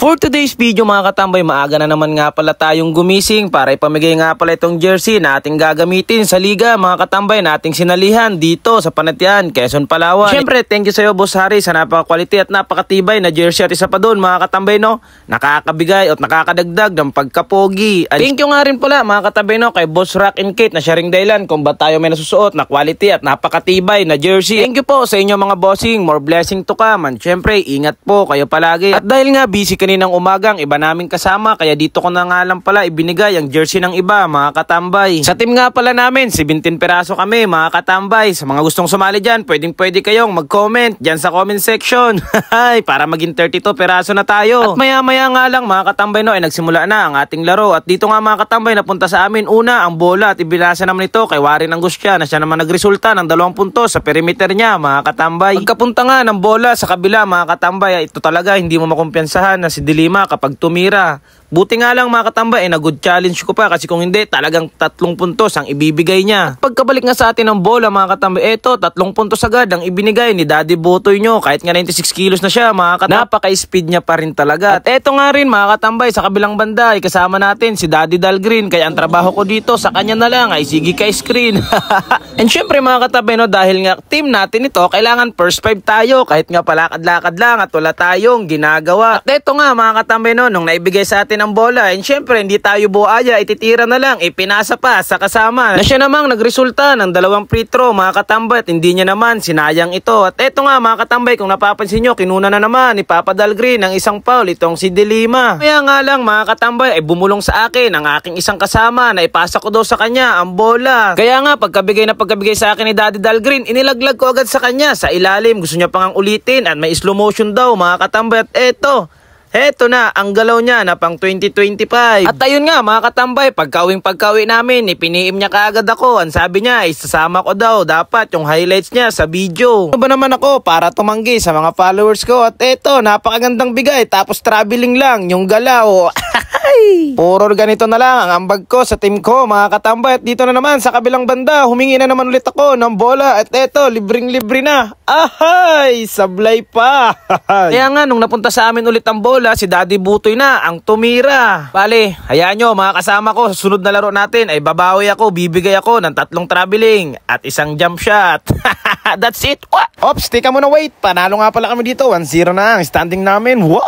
For today's video mga katambay, maaga na naman nga pala tayong gumising para ipamigay nga pala itong jersey na ating gagamitin sa liga mga katambay na ating sinalihan dito sa Panatian, Quezon, Palawan. Siyempre, thank you sa iyo Boss Harry sa napaka-quality at napakatibay na jersey at isa pa doon mga katambay no, nakakabigay at nakakadagdag ng pagkapogi. Thank you nga rin pala mga katambay no kay Boss Rock and Kate na sharing dahilan kung ba't tayo may nasusuot na quality at napakatibay na jersey. Thank you po sa inyo mga bossing, more blessing to come. And siyempre, ingat po kayo palagi. At dahil nga busy kaninang umagang iba naming kasama kaya dito ko na nga lang pala ibinigay ang jersey ng iba mga katambay. Sa team nga pala namin 17 peraso kami mga katambay. Sa mga gustong sumali dyan pwede kayong mag-comment dyan sa comment section para maging 32 peraso na tayo. At maya nga lang mga katambay no ay nagsimula na ang ating laro. At dito nga mga katambay napunta sa amin una ang bola at ibinasa naman ito kay Warren Angustia na siya naman nagresulta ng 2 puntos sa perimeter niya mga katambay. Pagkapunta nga ng bola sa kabila mga katambay ito talaga hindi mo makumpiyansahan na si Dilima kapag tumira. Buti nga lang mga katambay na-good challenge ko pa kasi kung hindi talagang 3 puntos ang ibibigay niya. At pagkabalik nga sa atin ng bola mga katambay, eto 3 puntos agad ang ibinigay ni Daddy Botoy nyo kahit nga 96 kilos na siya mga katambay. Napaka-speed niya pa rin talaga. At eto nga rin mga katambay sa kabilang banda ay kasama natin si Daddy Dalgreen kaya ang trabaho ko dito sa kanya na lang ay sige kay screen. And syempre mga katambay no dahil nga team natin ito kailangan first 5 tayo kahit nga palakad-lakad lang at wala tayong ginagawa. At eto nga mga katambay no nung naibigay sa atin ang bola and syempre hindi tayo buaya ititira na lang ipinasa pa sa kasama na siya namang nagresulta ng 2 free throw mga katambay at hindi niya naman sinayang ito. At eto nga mga katambay kung napapansin nyo kinuna na naman ni Papa Dalgreen ng isang foul itong si Dilima. Kaya nga lang mga katambay ay bumulong sa akin ang aking isang kasama na ipasa ko daw sa kanya ang bola. Kaya nga pagkabigay sa akin ni Daddy Dalgreen inilaglag ko agad sa kanya sa ilalim. Gusto niya pang ulitin at may slow motion daw mga katambay. At eto na ang galaw niya na pang 2025. At ayun nga mga katambay, pagkawi namin, ipiniim niya kaagad ako. Ang sabi niya ay sasama ko daw dapat yung highlights niya sa video. Ano ba naman ako para tumanggi sa mga followers ko? At eto, napakagandang bigay tapos traveling lang yung galaw. Puro ganito na lang ang ambag ko sa team ko mga katambay. At dito na naman sa kabilang banda, humingi na naman ulit ako ng bola. At eto, libreng-libre na. Ahay! Sablay pa! Kaya nga, nung napunta sa amin ulit ang bola, si Daddy Butoy na ang tumira. Bale, hayaan nyo mga kasama ko, sa sunod na laro natin ay babawi ako, bibigay ako ng 3 traveling at 1 jump shot. That's it. Ops, teka muna wait. Panalo nga pala kami dito. 1-0 na ang standing namin. Wow!